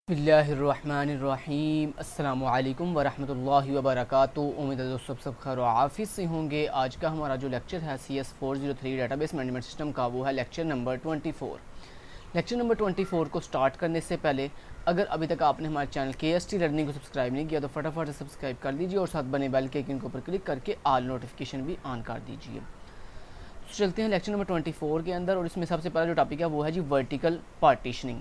बिस्मिल्लाहिर्रहमानिर्रहीम अस्सलामुअलैकुम वरहमतुल्लाहि वबरकातुहू। उम्मीद है दोस्तों सब खैर आफिस से होंगे। आज का हमारा जो लेक्चर है CS403 डेटाबेस मैनेजमेंट सिस्टम का, वो है लेक्चर नंबर 24। लेक्चर नंबर 24 को स्टार्ट करने से पहले अगर अभी तक आपने हमारे चैनल KST लर्निंग को सब्सक्राइब नहीं किया तो फटाफट से सब्सक्राइब कर दीजिए और साथ बने बेल के आइकन के ऊपर क्लिक करके ऑल नोटिफिकेशन भी ऑन कर दीजिए। तो चलते हैं लेक्चर नंबर 24 के अंदर, और इसमें सबसे पहला जो टॉपिक है वो है जी वर्टिकल पार्टीशनिंग।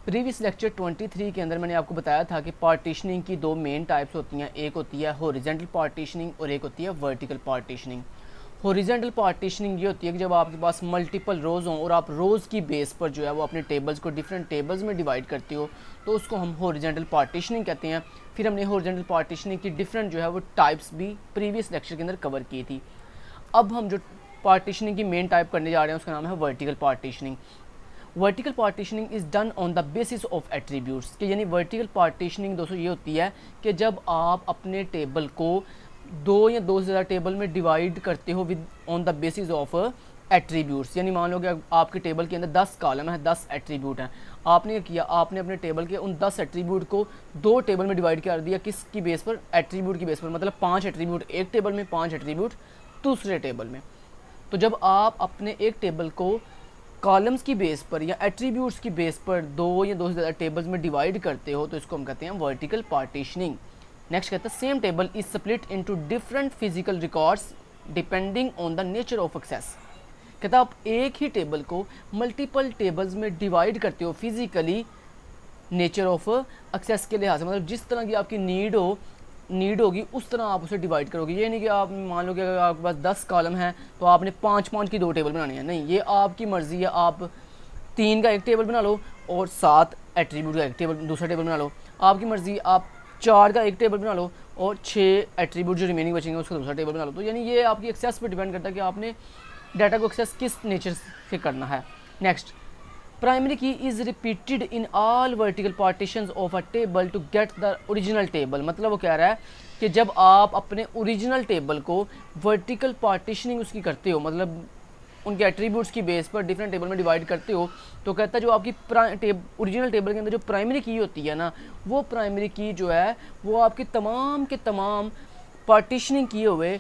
प्रीवियस लेक्चर 23 के अंदर मैंने आपको बताया था कि पार्टीशनिंग की दो मेन टाइप्स होती हैं, एक होती है हॉरिजॉन्टल पार्टीशनिंग और एक होती है वर्टिकल पार्टीशनिंग। हॉरिजॉन्टल पार्टीशनिंग ये होती है कि जब आपके पास मल्टीपल रोज़ हों और आप रोज़ की बेस पर जो है वो अपने टेबल्स को डिफरेंट टेबल्स में डिवाइड करते हो, तो उसको हम हॉरिजॉन्टल पार्टीशनिंग कहते हैं। फिर हमने हॉरिजॉन्टल पार्टीशनिंग की डिफरेंट जो है वो टाइप्स भी प्रीवियस लेक्चर के अंदर कवर की थी। अब हम जो पार्टीशनिंग की मेन टाइप करने जा रहे हैं उसका नाम है vertical partitioning. Vertical partitioning is done on the basis of attributes, कि यानी वर्टिकल पार्टीशनिंग दोस्तों ये होती है कि जब आप अपने टेबल को दो या दो से ज़्यादा टेबल में डिवाइड करते हो with on the basis of attributes. यानी मान लो कि आपके टेबल के अंदर 10 कॉलम है, 10 एट्रीब्यूट हैं। आपने किया, आपने अपने टेबल के उन 10 एट्रीब्यूट को दो टेबल में डिवाइड कर दिया। किसकी बेस पर? एट्रीब्यूट की बेस पर। मतलब 5 एट्रीब्यूट एक टेबल में, 5 एट्रीब्यूट दूसरे टेबल में। तो जब आप अपने एक टेबल को कॉलम्स की बेस पर या एट्रीब्यूट्स की बेस पर दो या दो से ज़्यादा टेबल्स में डिवाइड करते हो तो इसको हम कहते हैं वर्टिकल पार्टीशनिंग। नेक्स्ट कहते हैं same table is split into different physical records depending on the nature of access. कहता आप एक ही टेबल को मल्टीपल टेबल्स में डिवाइड करते हो फिजिकली नेचर ऑफ एक्सेस के लिहाज से, मतलब जिस तरह की आपकी नीड होगी उस तरह आप उसे डिवाइड करोगे। ये नहीं कि आप मान लो कि अगर आपके पास 10 कॉलम है तो आपने 5-5 की 2 टेबल बनानी है, नहीं, ये आपकी मर्ज़ी है। आप 3 का एक टेबल बना लो और 7 एट्रीब्यूट का एक टेबल दूसरा टेबल बना लो, आपकी मर्ज़ी। आप 4 का एक टेबल बना लो और 6 एट्रीब्यूट जो रिमेनिंग बचेंगे उसका दूसरा टेबल बना लो। तो यानी ये आपकी एक्सेस पर डिपेंड करता है कि आपने डाटा को एक्सेस किस नेचर से करना है। Next, primary key is repeated in all vertical partitions of a table to get the original table. मतलब वो कह रहा है कि जब आप अपने ओरिजिनल टेबल को वर्टिकल पार्टीशनिंग उसकी करते हो, मतलब उनके एट्रीब्यूट्स की बेस पर डिफरेंट टेबल में डिवाइड करते हो, तो कहता है जो आपकी ओरिजिनल टेबल के अंदर जो प्राइमरी की होती है ना, वो प्राइमरी की जो है वो आपके तमाम के तमाम पार्टीशनिंग किए हुए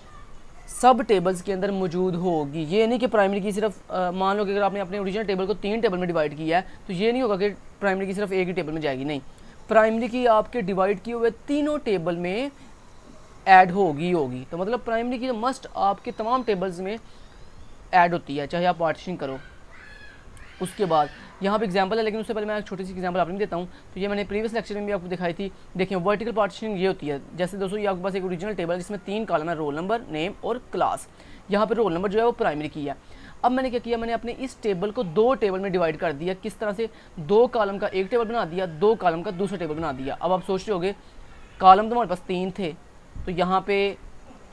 सब टेबल्स के अंदर मौजूद होगी। ये नहीं कि प्राइमरी की सिर्फ मान लो कि अगर आपने अपने ओरिजिनल टेबल को 3 टेबल में डिवाइड किया है तो ये नहीं होगा कि प्राइमरी की सिर्फ एक ही टेबल में जाएगी, नहीं, प्राइमरी की आपके डिवाइड किए हुए तीनों टेबल में ऐड होगी। तो मतलब प्राइमरी की मस्ट आपके तमाम टेबल्स में ऐड होती है, चाहे आप पार्टीशन करो। उसके बाद यहाँ पे एग्जांपल है, लेकिन उससे पहले मैं एक छोटी सी एग्जांपल आपको देता हूँ। तो ये मैंने प्रीवियस लेक्चर में भी आपको दिखाई थी। देखिए वर्टिकल पार्टीशनिंग ये होती है, जैसे दोस्तों ये आपके पास एक ओरिजिनल टेबल है जिसमें 3 कॉलम है, रोल नंबर, नेम और क्लास। यहाँ पे रोल नंबर जो है वो प्राइमरी की है। अब मैंने क्या किया, मैंने अपने इस टेबल को 2 टेबल में डिवाइड कर दिया। किस तरह से? 2 कॉलम का एक टेबल बना दिया, 2 कॉलम का दूसरा टेबल बना दिया। अब आप सोच रहे होगे कॉलम तो हमारे पास 3 थे, तो यहाँ पे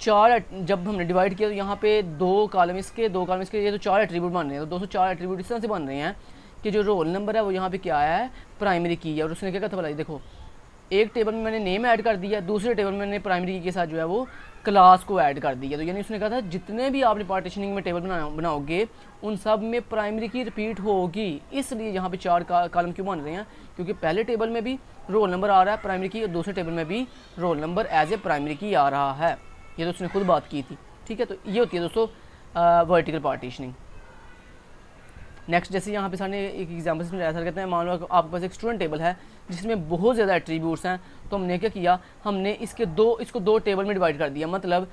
4 जब हमने डिवाइड किया तो यहाँ पे 2 कॉलम इसके, 2 कॉलम इसके, ये तो 4 एट्रीब्यूट बन रहे हैं। तो दोस्तों 4 एट्रीब्यूट इस तरह से बन रहे हैं कि जो रोल नंबर है वो यहाँ पे क्या है, प्राइमरी की है। और उसने क्या कहा था, देखो एक टेबल में मैंने नेम ऐड कर दिया, दूसरे टेबल में मैंने प्राइमरी की के साथ जो है वो क्लास को ऐड कर दिया। तो यानी उसने कहा था जितने भी आपने पार्टीशनिंग में टेबल बनाओगे उन सब में प्राइमरी की रिपीट होगी। इसलिए यहाँ पे 4 कॉलम क्यों बन रहे हैं, क्योंकि पहले टेबल में भी रोल नंबर आ रहा है प्राइमरी की और दूसरे टेबल में भी roll number as a primary key आ रहा है। ये तो उसने खुद बात की थी, ठीक है। तो ये होती है दोस्तों वर्टिकल पार्टीशनिंग। नेक्स्ट, जैसे यहाँ पे सामने एक एग्जांपल में ऐसा कहते हैं, मान लो आपके पास एक स्टूडेंट टेबल है जिसमें बहुत ज़्यादा एट्रीब्यूट्स हैं। तो हमने क्या किया, हमने इसको दो टेबल में डिवाइड कर दिया। मतलब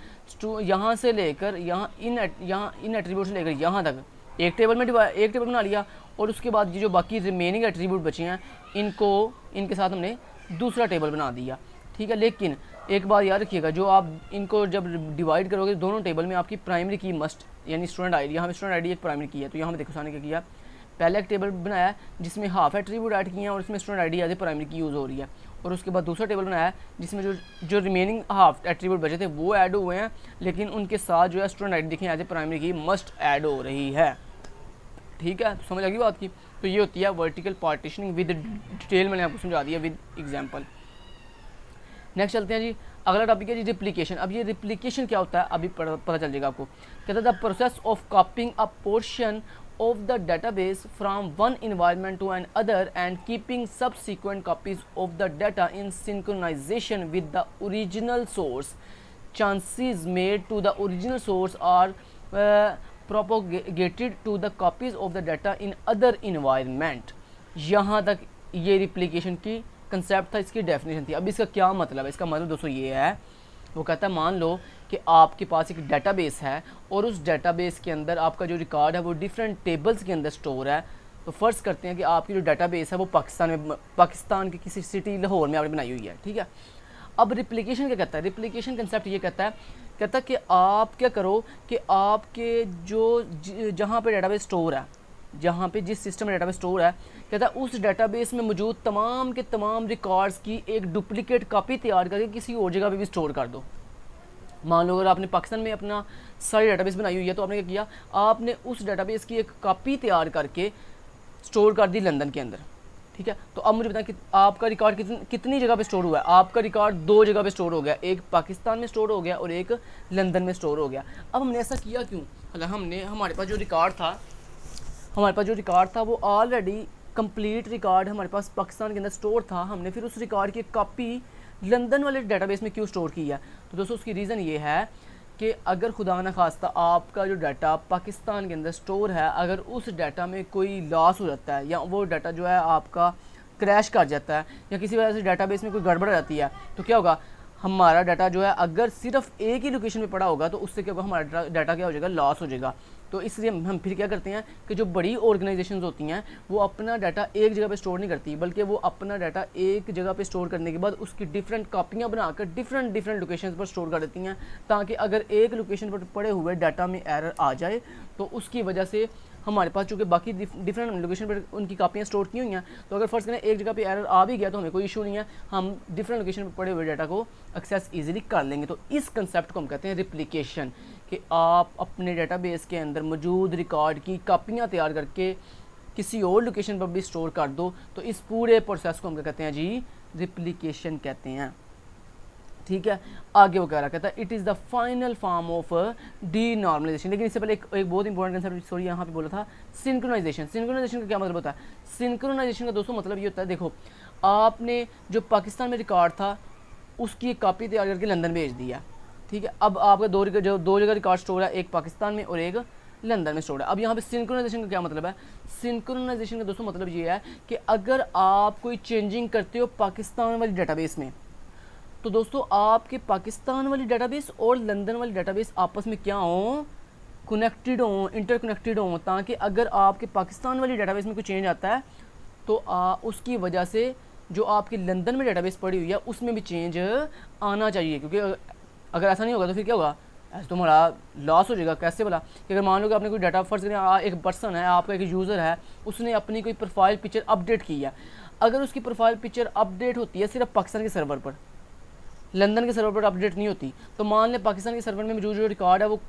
यहाँ से लेकर यहाँ इन एट्रीब्यूट से लेकर यहाँ तक एक टेबल बना लिया, और उसके बाद ये जो बाकी रिमेनिंग एट्रीब्यूट बचे हैं इनके साथ हमने दूसरा टेबल बना दिया, ठीक है। लेकिन एक बात याद रखिएगा, जो आप इनको जब डिवाइड करोगे दोनों टेबल में आपकी प्राइमरी की मस्ट, यानी स्टूडेंट आईडी, यहाँ पे स्टूडेंट आईडी एक प्राइमरी की है। तो यहाँ पे देखो सामने क्या किया, पहले एक टेबल बनाया जिसमें हाफ एट्रीब्यूट ऐड किए हैं और इसमें student ID as a primary key use हो रही है। और उसके बाद दूसरा टेबल बनाया जिसमें जो रिमेनिंग हाफ एट्रीब्यूट बचे थे वो ऐड हुए हैं, लेकिन उनके साथ जो है स्टूडेंट आईडी देखें एज ए प्राइमरी की मस्ट ऐड हो रही है, ठीक है। तो समझ आ गई बात की। तो ये होती है वर्टिकल पार्टीशनिंग विद डिटेल, मैंने आपको समझा दिया विद एग्जाम्पल। नेक्स्ट चलते हैं जी, अगला टॉपिक है जी रिप्लिकेशन। अब ये रिप्लिकेशन क्या होता है अभी पता चल जाएगा आपको। कहता है the process of कॉपिंग a portion of the database from one environment to another and keeping subsequent copies of the data in synchronization with the original source. Chances made to the original source are propagated to the copies of the data in other environment. यहाँ तक ये replication की concept था, इसकी definition थी। अब इसका क्या मतलब है? इसका मतलब दोस्तों ये है, वो कहता है मान लो कि आपके पास एक डेटाबेस है और उस डेटाबेस के अंदर आपका जो रिकॉर्ड है वो डिफरेंट टेबल्स के अंदर स्टोर है। तो फ़र्ज़ करते हैं कि आपकी जो डेटाबेस है वो पाकिस्तान की किसी सिटी लाहौर में आपने बनाई हुई है, ठीक है। अब रिप्लिकेशन क्या कहता है? रिप्लिकेशन कंसेप्ट ये कहता है कि आप क्या करो कि आपके जो जहाँ पे डेटाबेस स्टोर है, जहाँ पे जिस सिस्टम में डेटाबेस स्टोर है, कहता है उस डेटाबेस में मौजूद तमाम के तमाम रिकॉर्ड्स की एक डुप्लीकेट कॉपी तैयार करके किसी और जगह पे भी स्टोर कर दो। मान लो अगर आपने पाकिस्तान में अपना सारी डेटाबेस बनाई हुई है, तो आपने क्या किया, आपने उस डेटाबेस की एक कॉपी तैयार करके स्टोर कर दी लंदन के अंदर, ठीक है। तो अब मुझे बताएं कि आपका रिकॉर्ड कितनी जगह पे स्टोर हुआ है? आपका रिकॉर्ड 2 जगह पे स्टोर हो गया, एक पाकिस्तान में स्टोर हो गया और एक लंदन में स्टोर हो गया। अब हमने ऐसा किया क्यों? हालांकि हमारे पास जो रिकॉर्ड था वो ऑलरेडी कंप्लीट रिकॉर्ड हमारे पास पाकिस्तान के अंदर स्टोर था। हमने फिर उस रिकॉर्ड की कॉपी लंदन वाले डेटाबेस में क्यों स्टोर की है? तो दोस्तों उसकी रीज़न ये है कि अगर खुदा न खास्ता आपका जो डाटा पाकिस्तान के अंदर स्टोर है, अगर उस डाटा में कोई लॉस हो जाता है या वो डाटा जो है आपका क्रैश कर जाता है या किसी वजह से डाटाबेस में कोई गड़बड़ रहती है, तो क्या होगा, हमारा डाटा जो है अगर सिर्फ एक ही लोकेशन पे पड़ा होगा तो उससे क्या होगा, हमारा डाटा क्या हो जाएगा, लॉस हो जाएगा। तो इसलिए हम फिर क्या करते हैं कि जो बड़ी ऑर्गेनाइजेशंस होती हैं वो अपना डाटा एक जगह पे स्टोर नहीं करती, बल्कि वो अपना डाटा एक जगह पे स्टोर करने के बाद उसकी डिफरेंट कॉपियाँ बनाकर डिफरेंट लोकेशंस पर स्टोर कर देती हैं, ताकि अगर एक लोकेशन पर पड़े हुए डाटा में एरर आ जाए तो उसकी वजह से हमारे पास चूँकि बाकी डिफरेंट लोकेशन पर उनकी कापियाँ स्टोर की हुई हैं, तो अगर फर्स्ट करें एक जगह पे एरर आ भी गया तो हमें कोई इशू नहीं है, हम डिफरेंट लोकेशन पर पड़े हुए डाटा को एक्सेस ईजिली कर लेंगे। तो इस कंसेप्ट को हम कहते हैं रिप्लिकेशन, कि आप अपने डेटाबेस के अंदर मौजूद रिकॉर्ड की कापियाँ तैयार करके किसी और लोकेशन पर भी स्टोर कर दो। तो इस पूरे प्रोसेस को हम क्या कहते हैं जी, रिप्लिकेशन कहते हैं, ठीक है। आगे वो कह रहा कहता है it is the final form of denormalization. लेकिन इससे पहले एक बहुत इंपॉर्टेंट कंसेप्ट सॉरी यहाँ पे बोला था, सिंक्रोनाइजेशन। सिंक्रोनाइजेशन का क्या मतलब होता है? सिंक्रोनाइजेशन का दोस्तों मतलब ये होता है, देखो आपने जो पाकिस्तान में रिकॉर्ड था उसकी एक कॉपी तैयार करके लंदन भेज दिया, ठीक है। अब आपका दो जगह रिकॉर्ड स्टोर है, एक पाकिस्तान में और एक लंदन में स्टोर है। अब यहाँ पे सिंक्रोनाइजेशन का क्या मतलब है? सिंक्रोनाइजेशन का दोस्तों मतलब ये है कि अगर आप कोई चेंजिंग करते हो पाकिस्तान वाली डेटाबेस में, तो दोस्तों आपके पाकिस्तान वाली डेटाबेस और लंदन वाली डेटाबेस आपस में क्या हो, कनेक्टेड हो, इंटरकनेक्टेड हो, ताकि अगर आपके पाकिस्तान वाली डेटाबेस में कोई चेंज आता है तो उसकी वजह से जो आपकी लंदन में डेटाबेस पड़ी हुई है उसमें भी चेंज आना चाहिए, क्योंकि अगर ऐसा नहीं होगा तो फिर क्या होगा, ऐसा तो हमारा लॉस हो जाएगा। कैसे बोला कि अगर मान लो कि आपने कोई डाटा फर्स्ट करें, एक पर्सन है, आपका एक यूज़र है, उसने अपनी कोई प्रोफाइल पिक्चर अपडेट की है, अगर उसकी प्रोफाइल पिक्चर अपडेट होती है सिर्फ पाकिस्तान के सर्वर पर, लंदन के सर्वर पर अपडेट नहीं होती, तो मान लें पाकिस्तान के सर्वर में मौजूद जो रिकॉर्ड है वो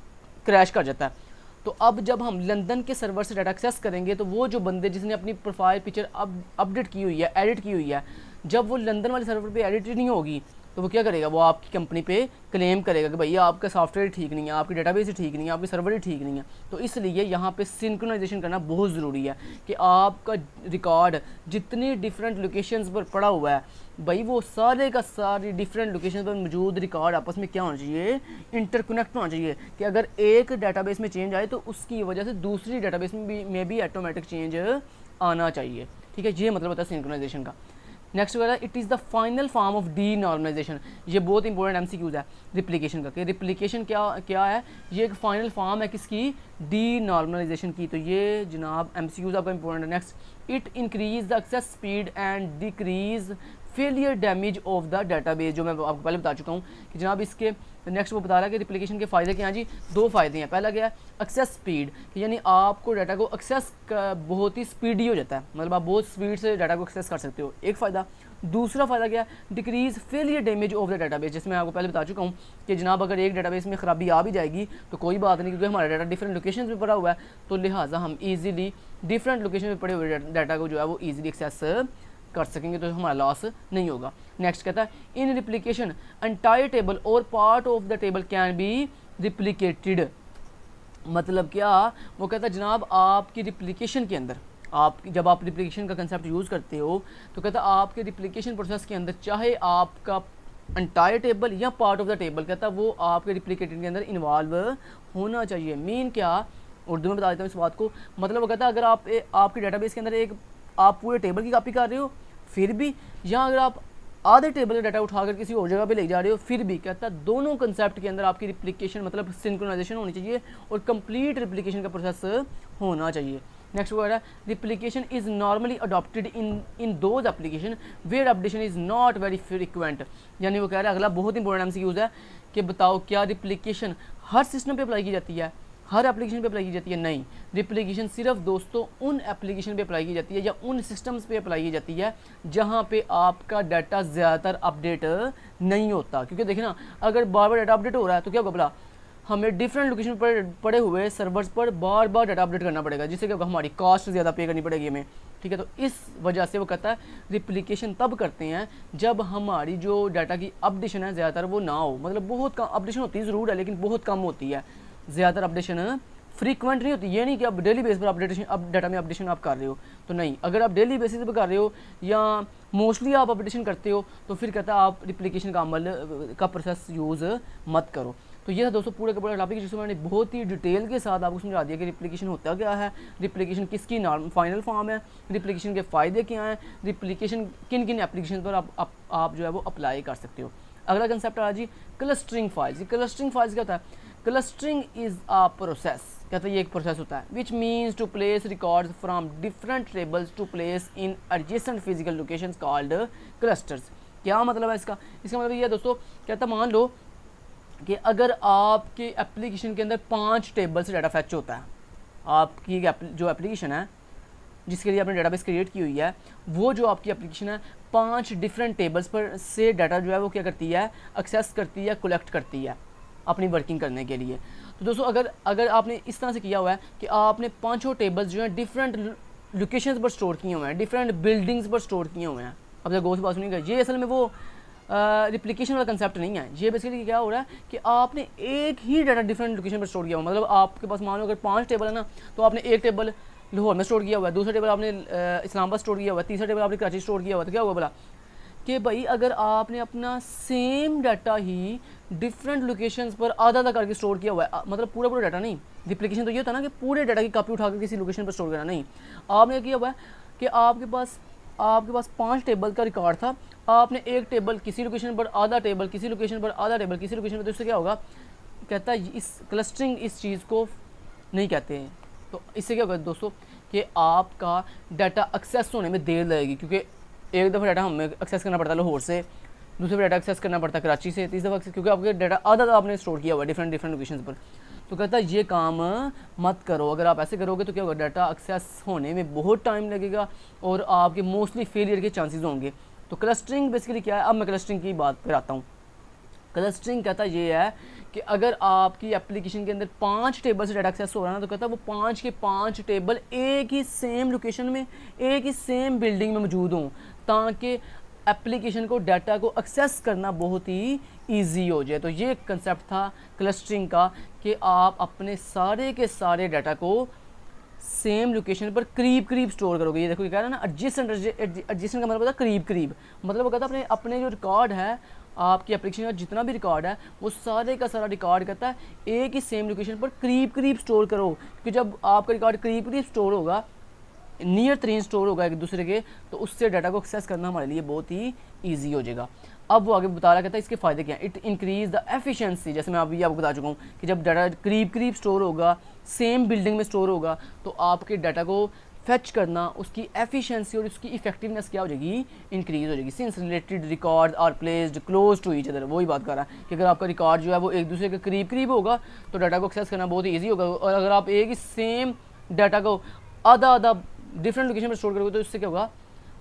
क्रैश कर जाता है। तो अब जब हम लंदन के सर्वर से डाटा एक्सेस करेंगे तो वो जो बंदे जिसने अपनी प्रोफाइल पिक्चर अपडेट की हुई है, एडिट की हुई है, जब वो लंदन वाले सर्वर पे एडिट नहीं होगी तो वो क्या करेगा, वो आपकी कंपनी पे क्लेम करेगा कि भैया आपका सॉफ्टवेयर ठीक नहीं है, आपकी डेटाबेस ही ठीक नहीं है, आपकी सर्वर ही ठीक नहीं है। तो इसलिए यहाँ पे सिंक्रोनाइजेशन करना बहुत ज़रूरी है कि आपका रिकॉर्ड जितनी डिफरेंट लोकेशंस पर पड़ा हुआ है भाई, वो सारे का सारी डिफरेंट लोकेशन पर मौजूद रिकॉर्ड आपस में क्या होना चाहिए, इंटरकनेक्ट होना चाहिए, कि अगर एक डेटाबेस में चेंज आए तो उसकी वजह से दूसरी डेटाबेस में भी ऑटोमेटिक चेंज आना चाहिए, ठीक है। ये मतलब होता है सिंक्रोनाइजेशन का। नेक्स्ट वगैरह it is the final form of denormalization. ये बहुत इंपॉर्टेंट एमसीक्यूज है रिप्लिकेशन का, कि रिप्लिकेशन क्या है, ये एक फाइनल फॉर्म है किसकी, डी नॉर्मलाइजेशन की। तो ये जनाब एमसीक्यूज आपका इंपॉर्टेंट है। Next it increase the access speed and decrease failure damage of the database, जो मैं आपको पहले बता चुका हूँ कि जनाब इसके नेक्स्ट वो बता रहा है कि रिप्लिकेशन के फ़ायदे क्या हैं जी, 2 फ़ायदे हैं। पहला क्या है, एक्सेस स्पीड, यानी आपको डाटा को एक्सेस बहुत ही स्पीडी हो जाता है, मतलब आप बहुत स्पीड से डाटा को एक्सेस कर सकते हो, एक फ़ायदा। दूसरा फ़ायदा क्या है, decrease failure damage of the database, जिसमें मैं आपको पहले बता चुका हूँ कि जनाब अगर एक डाटाबेस में ख़राबी आ भी जाएगी तो कोई बात नहीं, क्योंकि हमारा डाटा डिफरेंट लोकेशन में पड़ा हुआ है, तो लिहाजा हम ईजिली डिफरेंट लोकेशन में पड़े हुए डाटा को जो है वो ईजिली एक्सेस कर सकेंगे, तो हमारा लॉस नहीं होगा। नेक्स्ट कहता है इन रिप्लिकेशन एंटायर टेबल और part of the table can be replicated, मतलब क्या, वो कहता है जनाब आपकी रिप्लिकेशन के अंदर, आप जब आप रिप्लिकेशन का कंसेप्ट यूज़ करते हो तो कहता है आपके रिप्लिकेशन प्रोसेस के अंदर चाहे आपका एंटायर टेबल या पार्ट ऑफ द टेबल, कहता है वो आपके रिप्लिकेटेड के अंदर इन्वॉल्व होना चाहिए। मीन क्या, उर्दू में बता देता हूँ इस बात को, मतलब वो कहता है अगर आपके डेटाबेस के अंदर एक आप पूरे टेबल की कॉपी कर रहे हो फिर भी, या अगर आप आधे टेबल का डाटा उठाकर किसी और जगह पे ले जा रहे हो फिर भी, कहता है दोनों कंसेप्ट के अंदर आपकी रिप्लिकेशन मतलब सिंक्रोनाइजेशन होनी चाहिए और कंप्लीट रिप्लिकेशन का प्रोसेस होना चाहिए। नेक्स्ट वर्ड है replication is normally adopted in those application where updation is not very frequent. यानी वो कह रहा है अगला बहुत इंपॉर्टेंट एमसीक्यूज है कि बताओ क्या रिप्लिकेशन हर सिस्टम पे अप्लाई की जाती है, हर एप्लीकेशन पे अप्लाई की जाती है? नहीं, रिप्लिकेशन सिर्फ दोस्तों उन एप्लीकेशन पे अप्लाई की जाती है या उन सिस्टम्स पे अप्लाई की जाती है जहाँ पे आपका डाटा ज़्यादातर अपडेट नहीं होता। क्योंकि देखिए ना, अगर बार बार डाटा अपडेट हो रहा है तो क्या होगा भला, हमें डिफरेंट लोकेशन पर पड़े हुए सर्वर्स पर बार बार डाटा अपडेट करना पड़ेगा, जिससे क्या होगा हमारी कॉस्ट ज़्यादा पे करनी पड़ेगी हमें। ठीक है, तो इस वजह से वो कहता है रिप्लिकेशन तब करते हैं जब हमारी जो डाटा की अपडेशन है ज़्यादातर वो ना हो, मतलब बहुत कम अपडेशन होती है ज़रूर है लेकिन बहुत कम होती है, ज़्यादातर अपडेशन फ्रीक्वेंट नहीं होती। ये नहीं कि आप डेली बेस पर अपडेशन अब डाटा में अपडेशन आप कर रहे हो, तो नहीं, अगर आप डेली बेसिस पर कर रहे हो या मोस्टली आप अपडेशन करते हो तो फिर कहता है आप रिप्लिकेशन का अमल का प्रोसेस यूज़ मत करो। तो ये था दोस्तों पूरा का पूरा टॉपिक जिसमें मैंने बहुत ही डिटेल के साथ आपको समझा दिया कि रिप्लिकेशन होता क्या है, रिप्लिकेशन किसकी फाइनल फॉर्म है, रिप्लिकेशन के फ़ायदे क्या हैं, रिप्लिकेशन किन किन एप्लीकेशन पर आप जो है वो अप्लाई कर सकते हो। अगला कंसेप्ट आ जी क्लस्टरिंग फाइल्स। क्लस्टरिंग फाइल्स क्या होता है? क्लस्टरिंग इज़ अ प्रोसेस, कहते हैं ये एक प्रोसेस होता है which means to place records from different tables to place in adjacent physical locations called clusters. क्या मतलब है इसका? इसका मतलब ये है दोस्तों, कहता मान लो कि अगर आपके एप्लीकेशन के अंदर 5 टेबल से डाटा फैच होता है, आपकी जो एप्लीकेशन है जिसके लिए आपने डेटाबेस क्रिएट की हुई है, वो जो आपकी एप्लीकेशन है 5 डिफरेंट टेबल्स पर से डाटा जो है वो क्या करती है, एक्सेस करती है, कलेक्ट करती है अपनी वर्किंग करने के लिए। तो दोस्तों अगर आपने इस तरह से किया हुआ है कि आपने 5 टेबल्स जो हैं डिफरेंट लोकेशंस पर स्टोर किए हुए हैं, डिफरेंट बिल्डिंग्स पर स्टोर किए हुए हैं, अब जब गौर से बात सुनिएगा, ये असल में वो रिप्लिकेशन वाला कंसेप्ट नहीं है। ये बेसिकली क्या हो रहा है कि आपने एक ही डाटा डिफरेंट लोकेशन पर स्टोर किया हुआ, मतलब आपके पास मान लो अगर 5 टेबल है ना, तो आपने एक टेबल लाहौर में स्टोर किया हुआ है, दूसरा टेबल आपने इस्लामाबाद स्टोर किया हुआ है, तीसरा टेबल आपने कराची स्टोर किया हुआ है। तो क्या हुआ बोला कि भाई अगर आपने अपना सेम डाटा ही डिफरेंट लोकेशंस पर आधा आधा करके स्टोर किया हुआ है, मतलब पूरा पूरा डाटा नहीं, रिप्लिकेशन तो ये होता है ना कि पूरे डाटा की कॉपी उठाकर किसी लोकेशन पर स्टोर करना, नहीं, आपने किया हुआ है कि आपके पास 5 टेबल का रिकॉर्ड था, आपने एक टेबल किसी लोकेशन पर, आधा टेबल किसी लोकेशन पर, आधा टेबल किसी लोकेशन पर, तो इससे क्या होगा, कहता है इस क्लस्टरिंग इस चीज़ को नहीं कहते हैं। तो इससे क्या होगा दोस्तों कि आपका डाटा एक्सेस होने में देर लगेगी, क्योंकि एक दफ़ा डाटा हमें एक्सेस करना पड़ता है लाहौर से, दूसरे डाटा एक्सेस करना पड़ता है कराची से, तीसरी दफ़ा क्योंकि आपके डाटा आधा आपने स्टोर किया हुआ है डिफरेंट लोकेशन पर। तो कहता है ये काम मत करो, अगर आप ऐसे करोगे तो क्या होगा, डाटा एक्सेस होने में बहुत टाइम लगेगा और आपके मोस्टली फेलियर के चांसेस होंगे। तो क्लस्टरिंग बेसिकली क्या है, अब मैं क्लस्टरिंग की बात पर आता हूँ। क्लस्टरिंग कहता ये है कि अगर आपकी एप्लीकेशन के अंदर 5 टेबल से डाटा एक्सेस हो रहा है ना, तो कहता है वो 5 के 5 टेबल एक ही सेम लोकेशन में, एक ही सेम बिल्डिंग में मौजूद हों, ताकि एप्लीकेशन को डाटा को एक्सेस करना बहुत ही ईजी हो जाए। तो ये कंसेप्ट था क्लस्टरिंग का कि आप अपने सारे के सारे डाटा को सेम लोकेशन पर करीब स्टोर करोगे। ये देखो ये कह रहा है ना एडजेसेंट का मतलब होता है करीब, मतलब वो कहता है अपने जो रिकॉर्ड है आपकी एप्लीकेशन का जितना भी रिकॉर्ड है वो सारे का सारा रिकॉर्ड कहता है एक ही सेम लोकेशन पर करीब स्टोर करो, क्योंकि जब आपका रिकॉर्ड करीब स्टोर होगा, नियर तरीन स्टोर होगा एक दूसरे के, तो उससे डाटा को एक्सेस करना हमारे लिए बहुत ही ईजी हो जाएगा। अब वो आगे बता रहा कहता है इसके फ़ायदे क्या हैं। इट इंक्रीज़ द एफिशिएंसी, जैसे मैं अभी आपको बता चुका हूँ कि जब डाटा करीब स्टोर होगा, सेम बिल्डिंग में स्टोर होगा, तो आपके डाटा को फैच करना, उसकी एफिशिएंसी और उसकी इफेक्टिवनेस क्या हो जाएगी, इंक्रीज़ हो जाएगी। Since related record are placed close to each other, वही बात कर रहा है कि अगर आपका रिकॉर्ड जो है वो एक दूसरे के करीब होगा तो डाटा को एक्सेस करना बहुत ही ईजी होगा, और अगर आप एक ही सेम डाटा को आधा डिफरेंट लोकेशन पर स्टोर करोगे तो इससे क्या होगा,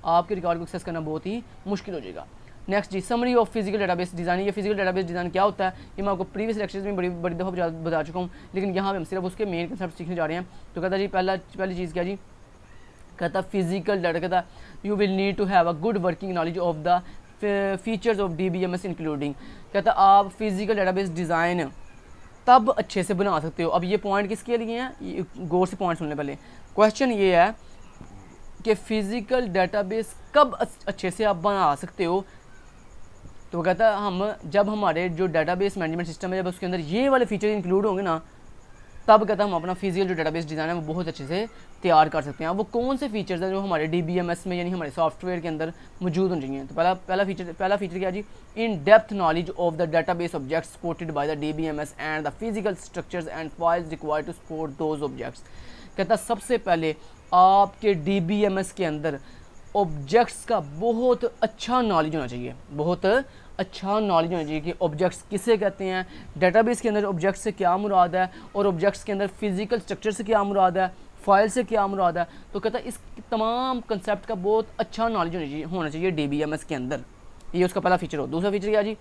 आपके रिकॉर्ड को एक्सेस करना बहुत ही मुश्किल हो जाएगा। नेक्स्ट जी summary of physical database design. ये फिजिकल डेटाबेस डिज़ाइन क्या होता है ये मैं आपको प्रीवियस लेक्चर्स में बड़ी दफ़ा बता चुका हूँ, लेकिन यहाँ पे हम सिर्फ उसके मेन कंसेप्ट सीखने जा रहे हैं। तो कहता जी पहली चीज़ क्या जी, कहता फिजिकल डाटा, कहता you will need to have a good working knowledge of the features of DBMS including, कहता आप फिजिकल डेटाबेस डिज़ाइन तब अच्छे से बना सकते हो। अब ये पॉइंट किसके लिए हैं, गौर से पॉइंट सुनने पहले। क्वेश्चन ये है कि फिज़िकल डेटाबेस कब अच्छे से आप बना सकते हो। तो कहता है हम जब हमारे जो डेटाबेस मैनेजमेंट सिस्टम है जब उसके अंदर ये वाले फीचर इंक्लूड होंगे ना, तब कहता है हम अपना फिजिकल जो डेटाबेस डिज़ाइन है वो बहुत अच्छे से तैयार कर सकते हैं। वो कौन से फीचर्स हैं जो हमारे DBMS में यानी हमारे सॉफ्टवेयर के अंदर मौजूद होने चाहिए। तो पहला फीचर क्या जी, in depth knowledge of the database objects supported by the DBMS and the physical structures and files required to support those objects. कहता सबसे पहले आपके DBMS के अंदर ऑब्जेक्ट्स का बहुत अच्छा नॉलेज होना चाहिए, बहुत अच्छा नॉलेज होना चाहिए कि ऑब्जेक्ट्स किसे कहते हैं, डेटाबेस के अंदर ऑब्जेक्ट्स से क्या मुराद है, और ऑब्जेक्ट्स के अंदर फिजिकल स्ट्रक्चर से क्या मुराद है, फाइल से क्या मुराद है। तो कहता है इस तमाम कंसेप्ट का बहुत अच्छा नॉलेज होना चाहिए DBMS के अंदर। ये उसका पहला फीचर हो। दूसरा फीचर क्या जी,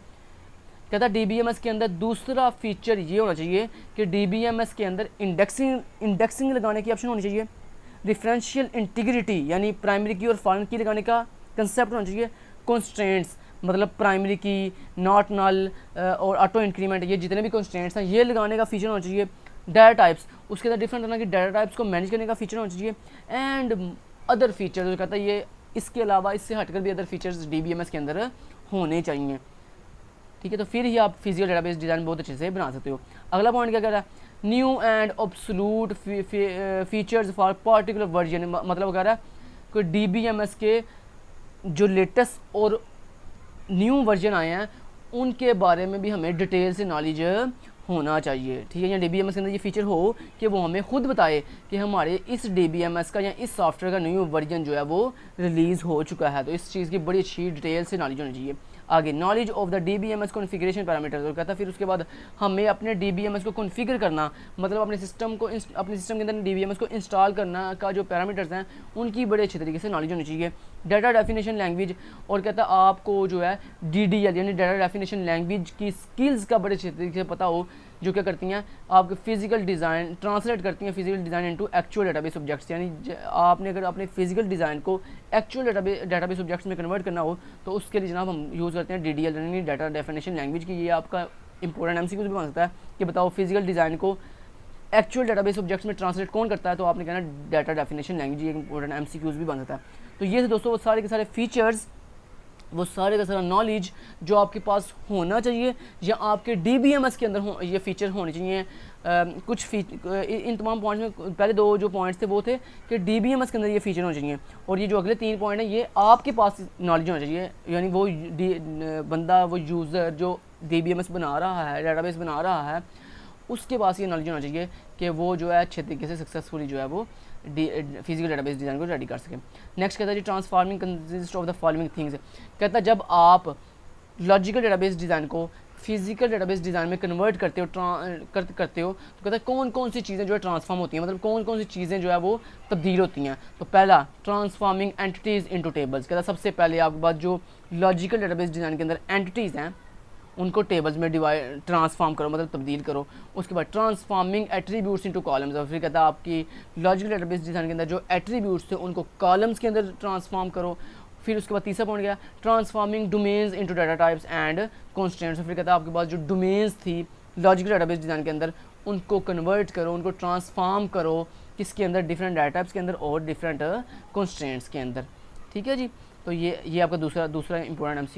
कहता है DBMS के अंदर दूसरा फीचर ये होना चाहिए कि DBMS के अंदर इंडेक्सिंग लगाने की ऑप्शन होनी चाहिए। डिफरेंशियल इंटीग्रिटी यानी प्राइमरी की और फॉरेन की लगाने का कंसेप्ट होना चाहिए। कॉन्स्ट्रेंट्स मतलब प्राइमरी की, नॉट नल और ऑटो इंक्रीमेंट, ये जितने भी कॉन्स्ट्रेंट्स हैं ये लगाने का फीचर होना चाहिए। डाटा टाइप्स, उसके अंदर डिफरेंट तरह की डाटा टाइप्स को मैनेज करने का फीचर होना चाहिए। एंड अदर फीचर जो कहता है ये इसके अलावा इससे हटकर भी अदर फीचर्स DBMS के अंदर होने चाहिए। ठीक है, तो फिर ही आप फिजिकल डेटाबेस डिज़ाइन बहुत अच्छे से बना सकते हो। अगला पॉइंट क्या कह रहा है, new and absolute features for particular version, मतलब कह रहा है कोई DBMS के जो लेटेस्ट और न्यू वर्जन आए हैं उनके बारे में भी हमें डिटेल से नॉलेज होना चाहिए। ठीक है, या DBMS के अंदर ये फीचर हो कि वो हमें खुद बताए कि हमारे इस DBMS का या इस सॉफ्टवेयर का न्यू वर्जन जो है वो रिलीज़ हो चुका है। तो इस चीज़ की बड़ी अच्छी डिटेल से नॉलेज होनी चाहिए। आगे knowledge of the DBMS configuration parameters, और कहता है फिर उसके बाद हमें अपने DBMS को कॉन्फ़िगर करना, मतलब अपने सिस्टम के अंदर DBMS को इंस्टॉल करना का जो पैरामीटर्स हैं उनकी बड़े अच्छे तरीके से नॉलेज होनी चाहिए। डाटा डेफिनेशन लैंग्वेज, और कहता है आपको जो है DDL यानी डाटा डेफिनेशन लैंग्वेज की स्किल्स का बड़े अच्छे तरीके से पता हो, जो क्या करती हैं आपके फिजिकल डिज़ाइन ट्रांसलेट करती हैं physical design into actual database objects. यानी आपने अगर अपने फिजिकल डिज़ाइन को एक्चुअल डेटाबेस ऑब्जेक्ट्स में कन्वर्ट करना हो तो उसके लिए जनाब हम यूज़ करते हैं DDL यानी डाटा डेफिनेशन लैंग्वेज की। ये आपका इंपॉर्टेंट MCQ भी बन सकता है कि बताओ फिजिकल डिज़ाइन को एक्चुअल डेटाबेस ऑब्जेक्ट्स में ट्रांसलेट कौन करता है, तो आपने कहना डाटा डेफिनेशन लैंग्वेज। ये इंपॉर्टेंट MCQs भी बन सकता है। तो ये दोस्तों वो सारे के सारे फीचर्स, वो सारे का सारा नॉलेज जो आपके पास होना चाहिए या आपके DBMS के अंदर ये फीचर होने चाहिए। इन तमाम पॉइंट्स में पहले दो जो पॉइंट्स थे वो थे कि DBMS के अंदर ये फीचर होने चाहिए, और ये जो अगले 3 पॉइंट हैं ये आपके पास नॉलेज होना चाहिए। यानी वो बंदा, वो यूज़र जो DBMS बना रहा है, डेटाबेस बना रहा है, उसके पास ये नॉलेज होना चाहिए कि वो जो है अच्छे तरीके से सक्सेसफुली जो है वो फिजिकल डेटाबेस डिज़ाइन को रेडी कर सकें। नेक्स्ट कहता है जी transforming consist of the following things. कहता है जब आप लॉजिकल डेटाबेस डिज़ाइन को फिजिकल डेटाबेस डिज़ाइन में कन्वर्ट करते हो तो कहता है कौन कौन सी चीज़ें जो है ट्रांसफॉर्म होती हैं, मतलब कौन कौन सी चीज़ें जो है वो तब्दील होती हैं। तो पहला ट्रांसफार्मिंग एंटिटीज़ इनटू टेबल्स। कहता है सबसे पहले आपके पास जो लॉजिकल डेटाबेस डिज़ाइन के अंदर एंटिटीज़ हैं उनको टेबल्स में ट्रांसफॉर्म करो, मतलब तब्दील करो। उसके बाद ट्रांसफॉर्मिंग एट्रीब्यूट्स इनटू कॉलम्स, और फिर कहता है आपकी लॉजिकल डेटाबेस डिज़ाइन के अंदर जो एट्रीब्यूट्स थे उनको कॉलम्स के अंदर ट्रांसफॉर्म करो। फिर उसके बाद तीसरा पॉइंट गया transforming domains into data types and constants. फिर कहता है आपके पास जो डोमेन्स थी लॉजिकल डेटाबेस डिज़ाइन के अंदर उनको कन्वर्ट करो, उनको ट्रांसफॉर्म करो किसके अंदर, डिफरेंट डाटा टाइप्स के अंदर और डिफरेंट कॉन्स्टेंट्स के अंदर। ठीक है जी, तो ये आपका दूसरा इंपॉर्टेंट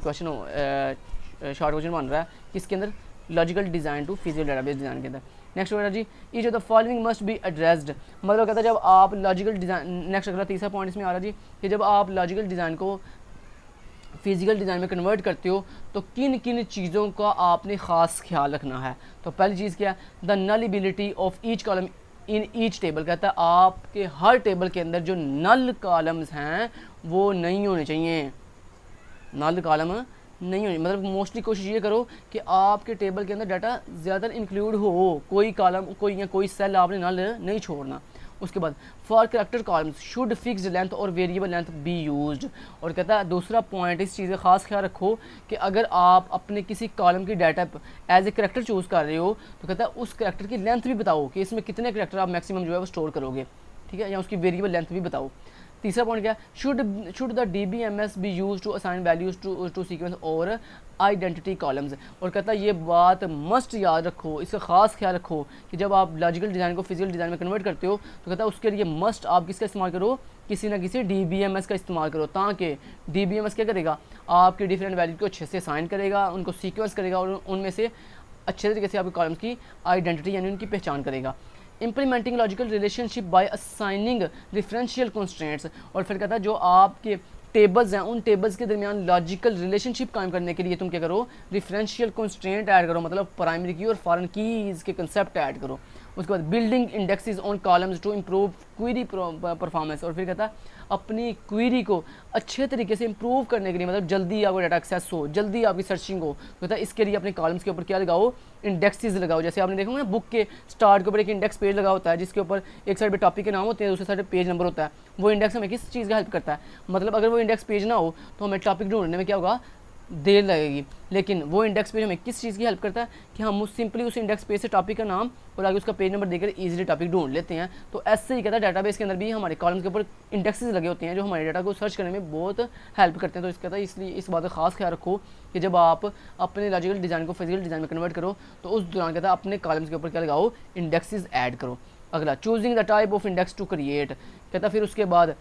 क्वेश्चन शॉर्ट क्वेश्चन बन रहा है किसके अंदर, logical design to physical database design के अंदर। नेक्स्ट वगैरह जी each of the following must be addressed, मतलब कहता है जब आप लॉजिकल डिज़ाइन, नेक्स्ट अगला तीसरा पॉइंट इसमें आ रहा है जी कि जब आप लॉजिकल डिज़ाइन को फिजिकल डिज़ाइन में कन्वर्ट करते हो तो किन किन चीज़ों का आपने ख़ास ख्याल रखना है। तो पहली चीज़ क्या है, the nullability of each column in each table. कहता है आपके हर टेबल के अंदर जो नल कॉलम्स हैं वो नहीं होने चाहिए, नल कॉलम नहीं होनी, मतलब मोस्टली कोशिश ये करो कि आपके टेबल के अंदर डाटा ज़्यादातर इंक्लूड हो, कोई कॉलम कोई सेल आपने नल नहीं छोड़ना। उसके बाद for character columns should fixed length और वेरिएबल लेंथ बी यूज्ड, और कहता है दूसरा पॉइंट इस चीज़ का खास ख्याल रखो कि अगर आप अपने किसी कॉलम की data as a character choose कर रहे हो तो कहता है उस करैक्टर की लेंथ भी बताओ कि इसमें कितने करैक्टर आप मैक्सिमम जो है वो स्टोर करोगे। ठीक है, या उसकी वेरिएबल लेंथ भी बताओ। तीसरा पॉइंट क्या है, should the DBMS be use to assign values to sequence और आइडेंटिटी कॉलम्स। और कहता है ये बात मस्ट याद रखो, इसका खास ख्याल रखो कि जब आप लॉजिकल डिज़ाइन को फिजिकल डिज़ाइन में कन्वर्ट करते हो तो कहता है उसके लिए मस्ट आप किसका इस्तेमाल करो, किसी ना किसी DBMS का इस्तेमाल करो, ताकि DBMS क्या करेगा, आपके डिफरेंट वैल्यू को अच्छे से असाइन करेगा, उनको सीक्वेंस करेगा और उनमें से अच्छे तरीके से आपके कॉलम्स की आइडेंटिटी यानी उनकी पहचान करेगा। Implementing logical relationship by assigning differential constraints. और फिर कहता है जो आपके टेबल्स हैं उन टेबल्स के दरमियान लॉजिकल रिलेशनशिप कायम करने के लिए तुम क्या करो, डिफरेंशियल कंस्ट्रेंट ऐड करो, मतलब प्राइमरी की और फॉरेन कीज़ के कंसेप्ट ऐड करो। उसके बाद building indexes on columns to improve query performance. और फिर कहता है अपनी क्वेरी को अच्छे तरीके से इम्प्रूव करने के लिए, मतलब जल्दी आपको डाटा एक्सेस हो, जल्दी आपकी सर्चिंग हो, कहता है इसके लिए अपने कॉलम्स के ऊपर क्या लगाओ, इंडेक्सेस लगाओ। जैसे आपने देखा ना बुक के स्टार्ट के ऊपर एक इंडेक्स पेज लगा होता है जिसके ऊपर एक साइड पे टॉपिक के नाम होते हैं, दूसरे साइड पे पेज नंबर होता है। वो इंडेक्स हमें किस चीज़ का हेल्प करता है, मतलब अगर वो इंडेक्स पेज ना हो तो हमें टॉपिक ढूंढने में क्या होगा, देर लगेगी। लेकिन वो इंडेक्स पेज हमें किस चीज़ की हेल्प करता है कि हम सिंपली उस इंडेक्स पेज से टॉपिक का नाम और आगे उसका पेज नंबर देकर इजीली टॉपिक ढूंढ लेते हैं। तो ऐसे ही कहता है डाटाबेस के अंदर भी हमारे कॉलम के ऊपर इंडेक्सेस लगे होते हैं जो हमारे डाटा को सर्च करने में बहुत हेल्प करते हैं। तो इस कहता है इसलिए इस बात का खास ख्याल रखो कि जब आप अपने लॉजिकल डिज़ाइन को फिजिकल डिज़ाइन में कन्वर्ट करो तो उस दौरान कहता है अपने कॉलम्स के ऊपर क्या लगाओ, इंडेक्सेस ऐड करो। अगला choosing the type of index to create. कहता फिर उसके बाद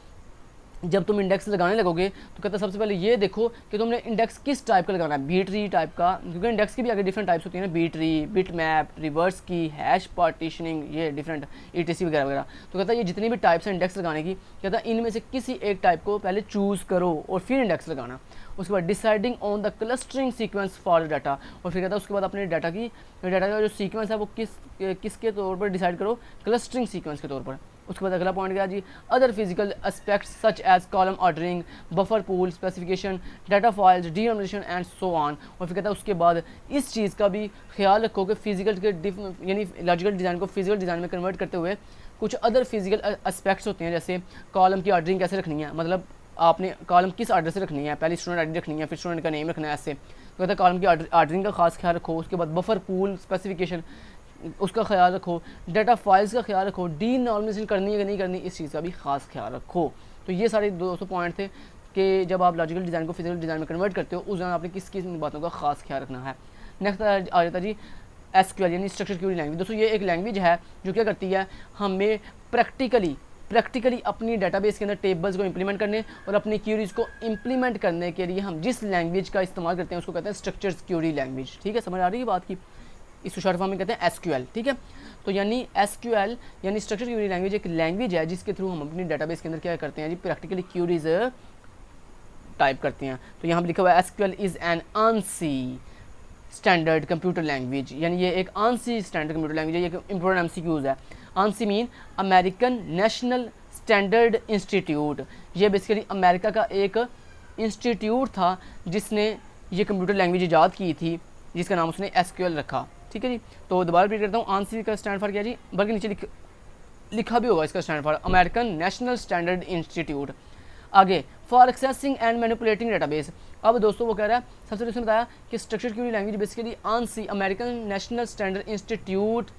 जब तुम इंडेक्स लगाने लगोगे तो कहता है सबसे पहले ये देखो कि तुमने इंडेक्स किस टाइप का लगाना है, बी ट्री टाइप का, क्योंकि इंडेक्स की भी आगे डिफरेंट टाइप्स होती हैं ना, B tree, bit map, reverse key, hash partitioning, ये डिफरेंट ETC वगैरह वगैरह। तो कहता है ये जितनी भी टाइप्स हैं इंडेक्स लगाने की, कहता है इनमें से किसी एक टाइप को पहले चूज़ करो और फिर इंडेक्स लगाना। उसके बाद deciding on the clustering sequence for data. और फिर कहता है उसके बाद अपने डाटा का जो सीक्वेंस है वो किसके तौर पर डिसाइड करो, क्लस्टरिंग सीक्वेंस के तौर पर। उसके बाद अगला पॉइंट क्या जी, other physical aspects such as column ordering, buffer pool, specification, data files, denomination and so on. और फिर कहता है उसके बाद इस चीज़ का भी ख्याल रखो कि फिजिकल के यानी लॉजिकल डिज़ाइन को फिजिकल डिज़ाइन में कन्वर्ट करते हुए कुछ अदर फिजिकल एस्पेक्ट्स होते हैं, जैसे कॉलम की ऑर्डरिंग कैसे रखनी है, मतलब आपने कॉलम किस ऑर्डर से रखनी है, पहले स्टूडेंट ID रखनी है फिर स्टूडेंट का नेम रखना है, ऐसे। तो कहता है कॉलम की ऑर्डरिंग का खास ख्याल रखो। उसके बाद बफर पूल, स्पेसिफिकेशन उसका ख्याल रखो, डाटा फाइल्स का ख्याल रखो, डीनॉर्मलाइजेशन करनी है कि नहीं करनी इस चीज़ का भी खास ख्याल रखो। तो ये सारे 200 पॉइंट थे कि जब आप लॉजिकल डिज़ाइन को फिजिकल डिज़ाइन में कन्वर्ट करते हो उस दौरान आपने किस किस बातों का खास ख्याल रखना है। नेक्स्ट आ जाता जी SQL यानी स्ट्रक्चर क्वेरी लैंग्वेज। दोस्तों ये एक लैंग्वेज है जो क्या करती है, हमें प्रैक्टिकली अपनी डाटाबेस के अंदर टेबल्स को इंप्लीमेंट करने और अपनी क्यूरीज को इंप्लीमेंट करने के लिए हम जिस लैंग्वेज का इस्तेमाल करते हैं उसको कहते हैं स्ट्रक्चर क्वेरी लैंग्वेज। ठीक है, समझ आ रही है बात की, इस शॉर्ट फॉर्म में कहते हैं SQL। ठीक है, तो यानी SQL यानी स्ट्रक्चर क्वेरी लैंग्वेज एक लैंग्वेज है जिसके थ्रू हम अपनी डाटाबेस के अंदर क्या करते हैं जी, प्रैक्टिकली क्यूरीज टाइप करते हैं। तो यहाँ पर लिखा हुआ है SQL is an ANSI standard computer language, यानी ये एक ANSI स्टैंडर्ड कंप्यूटर लैंग्वेज है, ये इंपॉर्टेंट MCQs है। ANSI mean American National Standard institute. ये बेसिकली अमेरिका का एक इंस्टीट्यूट था जिसने ये कंप्यूटर लैंग्वेज ईजाद की थी, जिसका नाम उसने SQL रखा। ठीक है जी, तो दोबारा रिपीट करता हूँ, ANSI का स्टैंड फॉर क्या जी, बल्कि नीचे लिखा भी होगा इसका stand for American National Standard Institute. आगे for accessing and manipulating database. अब दोस्तों वो कह रहा है, सबसे पहले उसने बताया कि structure query language basically ANSI American National Standard institute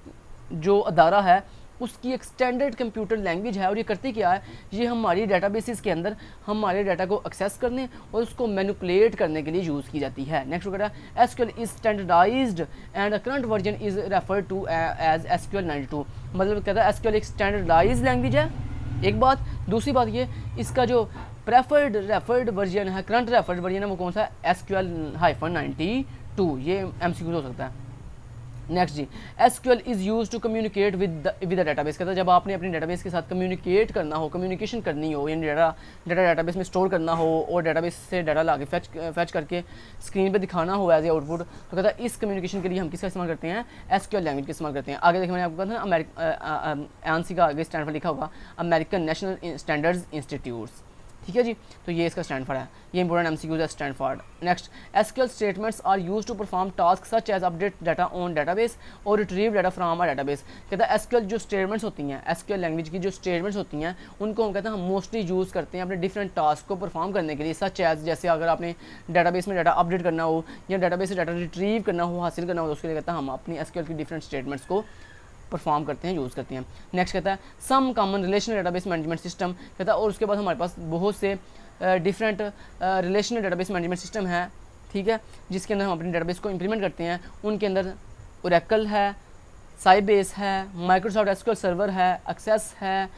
जो अदारा है उसकी एक स्टैंडर्ड कंप्यूटर लैंग्वेज है। और ये करती क्या है, ये हमारी डाटाबेसिस के अंदर हमारे डाटा को एक्सेस करने और उसको मैनिपुलेट करने के लिए यूज़ की जाती है। नेक्स्ट वगैरह SQL is standardized and current version is referred to as SQL 92। मतलब कहता है SQL एक स्टैंडर्डाइज लैंग्वेज है, एक बात। दूसरी बात ये इसका जो रेफर्ड वर्जन है, करंट रेफर्ड वर्जन है वो कौन सा है, SQL-92। ये MCQ हो सकता है। नेक्स्ट जी, SQL is use to communicate with the database. कहता है जब आपने अपने डाटाबेस के साथ कम्युनिकेट करना हो, कम्युनिकेशन करनी हो, यानी डाटाबेस में स्टोर करना हो और डाटाबेस से डाटा ला के फैच करके स्क्रीन पे दिखाना हो एज ए आउटपुट, तो कहता है इस कम्युनिकेशन के लिए हम किसका इस्तेमाल करते हैं, SQL लैंग्वेज का इस्तेमाल करते हैं। आगे देखिए मैंने आपको कहा था ANSI का आगे स्टैंड फॉर लिखा होगा अमेरिकन नेशनल स्टैंडर्ड्स इंस्टीट्यूट्स। ठीक है जी, तो ये इसका स्टैंड फॉर है, ये इंपॉर्टेंट MCQ है stand for. Next SQL statements are use to perform task such as update data on database और retrieve data from a database. कहता है SQL जो स्टेटमेंट्स होती हैं, SQL लैंग्वेज की जो स्टेटमेंट्स होती हैं उनको हम कहते हैं हम मोस्टली यूज़ करते हैं अपने डिफरेंट टास्क को परफॉर्म करने के लिए, सच एज जैसे अगर आपने डाटाबेस में डाटा अपडेट करना हो या डाटाबेस से डाटा रिट्रीव करना हो, हासिल करना हो, तो उसके लिए कहता है हम अपनी SQL की डिफरेंट स्टेटमेंट्स को परफॉर्म करते हैं, यूज़ करते हैं। नेक्स्ट कहता है some common relational database management system, कहता है और उसके बाद हमारे पास बहुत से different relational database management system है, ठीक है, जिसके अंदर हम अपने डेटाबेस को इंप्लीमेंट करते हैं। उनके अंदर ओरेकल है, साइबेस है, माइक्रोसॉफ्ट एसक्यूएल सर्वर है, एक्सेस है,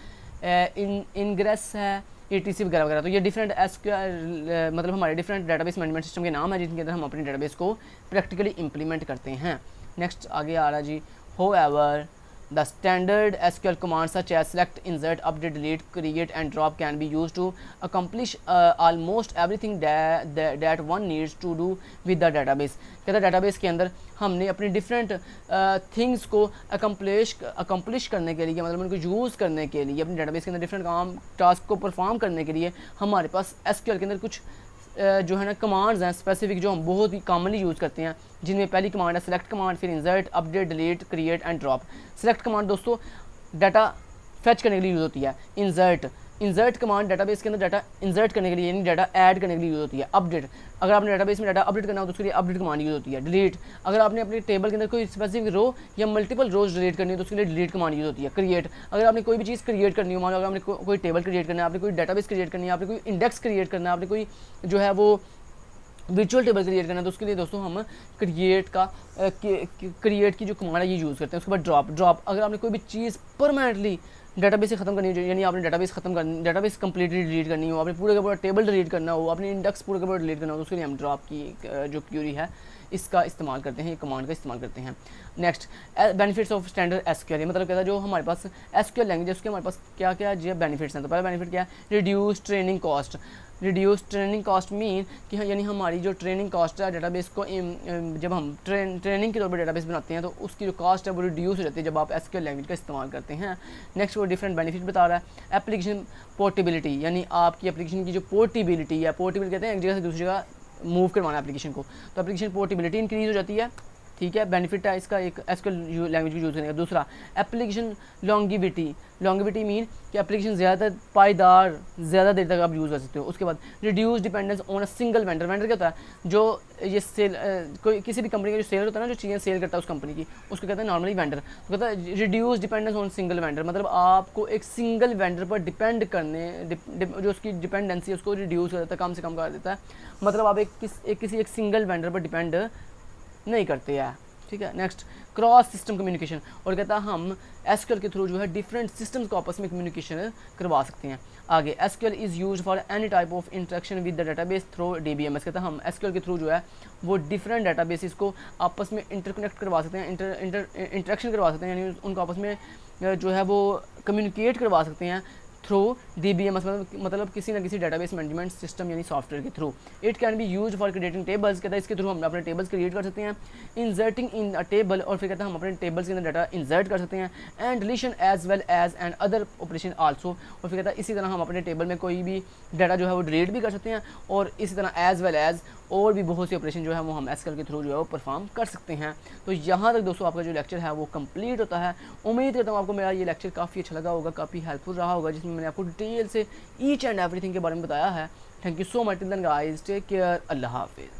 इनग्रेस है, ETC वगैरह वगैरह। तो ये डिफरेंट एसक्यूएल मतलब हमारे डिफरेंट डेटाबेस मैनेजमेंट सिस्टम के नाम है जिनके अंदर हम अपने डेटाबेस को प्रैक्टिकली इंप्लीमेंट करते हैं। नेक्स्ट आगे आ रहा है जी, however the standard SQL commands such as select, insert, update, delete, create and drop can be used to accomplish almost everything that one needs to do with the database। कहता है database के अंदर हमने अपनी different things को accomplish करने के लिए, मतलब उनको यूज़ करने के लिए, अपने डेटाबेस के अंदर डिफरेंट काम टास्क को परफॉर्म करने के लिए हमारे पास SQL के अंदर कुछ जो है ना कमांड्स हैं स्पेसिफिक, जो हम बहुत ही कॉमनली यूज़ करते हैं, जिनमें पहली कमांड है सेलेक्ट कमांड, फिर insert, update, delete, create and drop. Select command दोस्तों डाटा फेच करने के लिए यूज़ होती है। इंसर्ट कमांड डेटाबेस के अंदर डाटा इंसर्ट करने के लिए, यानी डाटा ऐड करने के लिए यूज़ होती है। अपडेट, अगर आपने डेटाबेस में डाटा अपडेट करना हो तो उसके लिए अपडेट कमांड यूज़ होती है। डिलीट, अगर आपने अपने टेबल के अंदर कोई स्पेसिफिक रो या मल्टीपल रोज डिलीट करनी है तो उसके लिए डिलीट कमांड यूज़ होती है। क्रिएट, अगर आपने कोई भी चीज़ क्रिएट करनी हो, मान लो अगर आपने कोई टेबल क्रिएट करना है, आपने कोई डेटाबेस क्रिएट करनी है, आपने कोई इंडेक्स क्रिएट करना है, आपने कोई जो है वो विजुअल टेबल क्रिएट करना है, तो उसके लिए दोस्तों हम क्रिएट की जो कमांड है ये यूज़ करते हैं। उसके बाद ड्रॉप, अगर आपने कोई भी चीज़ परमानेंटली डेटाबेस से खत्म करनी हो, यानी आपने डेटाबेस कंप्लीटली डिलीट करनी हो, आपने पूरे का पूरा टेबल डिलीट करना हो, अपने इंडेक्स पूरे का पूरा डिलीट करना हो, तो उसके लिए हम ड्रॉप की जो क्यूरी है इसका इस्तेमाल करते हैं, ये कमांड का इस्तेमाल करते हैं। Next benefits of standard SQL, मतलब कहता है जो हमारे पास एसक्यूएल लैंग्वेज है उसके हमारे पास क्या क्या जो बेनिफिट्स हैं। तो पहला बेनिफिट क्या है, reduce training cost. Reduce training cost mean कि यानी हमारी जो ट्रेनिंग कॉस्ट है डेटाबेस को जब हम ट्रेनिंग के तौर पर डेटाबेस बनाते हैं तो उसकी जो कॉस्ट है वो रिड्यूस हो जाती है जब आप एसक्यूएल लैंग्वेज का इस्तेमाल करते हैं। नेक्स्ट वो डिफरेंट बेनिफिट बता रहा है। एप्लीकेशन पोर्टेबिलिटी, यानी आपकी एप्लीकेशन की जो पोर्टेबिलिटी है, पोर्टेबिलिटी कहते हैं एक जगह से दूसरी जगह मूव करवाना एप्लीकेशन को, तो एप्लीकेशन पोर्टेबिलिटी इंक्रीज हो जाती है, ठीक है, बेनिफिट है इसका एक एसक्यूएल लैंग्वेज को यूज़ करने का। दूसरा एप्लीकेशन लॉन्गिविटी मीन कि एप्लीकेशन ज़्यादा पायदार, ज़्यादा देर तक आप यूज़ कर सकते हो। उसके बाद reduce dependence on a single vendor क्या होता है, जो ये सेल कोई किसी भी कंपनी का जो सेलर होता है ना, जो चीज़ें सेल करता है उस कंपनी की, उसको कहते हैं नॉर्मली वेंडर। तो कहता है reduce dependence on single vendor, मतलब आपको एक सिंगल वेंडर पर डिपेंड करने जो उसकी डिपेंडेंसी है उसको रिड्यूस कर देता है, कम से कम कर देता है। मतलब आप किसी एक सिंगल वेंडर पर डिपेंड नहीं करते हैं, ठीक है। नेक्स्ट क्रॉस सिस्टम कम्युनिकेशन, और कहता है हम एसक्यूएल के थ्रू जो है डिफरेंट सिस्टम्स को आपस में कम्युनिकेशन करवा सकते हैं। आगे SQL is used for any type of interaction with the database through DBMS, कहता है हम एसक्यूएल के थ्रू जो है वो डिफरेंट डेटाबेसिस को आपस में इंटरकनेक्ट करवा सकते हैं, इंटरेक्शन करवा सकते हैं, यानी उनको आपस में जो है वो कम्युनिकेट करवा सकते हैं थ्रू DBMS, मतलब किसी ना किसी डेटाबेस मैनेजमेंट सिस्टम यानी सॉफ्टवेयर के through. It can be use for creating tables, कहता है इसके थ्रू हम अपने टेबल्स क्रिएट कर सकते हैं। इंसर्टिंग इन अ टेबल, और फिर कहता है हम अपने टेबल्स के अंदर डाटा इंसर्ट कर सकते हैं। And deletion as well as and other operation also, और फिर कहता है इसी तरह हम अपने टेबल में कोई भी डाटा जो है वो डिलीट भी कर सकते हैं, और इसी तरह एज वेल एज और भी बहुत सी ऑपरेशन जो है वो हम एसक्यूएल के थ्रू जो है वो परफॉर्म कर सकते हैं। तो यहाँ तक दोस्तों आपका जो लेक्चर है वो कंप्लीट होता है। उम्मीद करता हूँ आपको मेरा ये लेक्चर काफ़ी अच्छा लगा होगा, काफ़ी हेल्पफुल रहा होगा, जिसमें मैंने आपको डिटेल से ईच एंड एवरीथिंग के बारे में बताया है। Thank you so much, till then guys, take care, अल्लाह हाफिज़।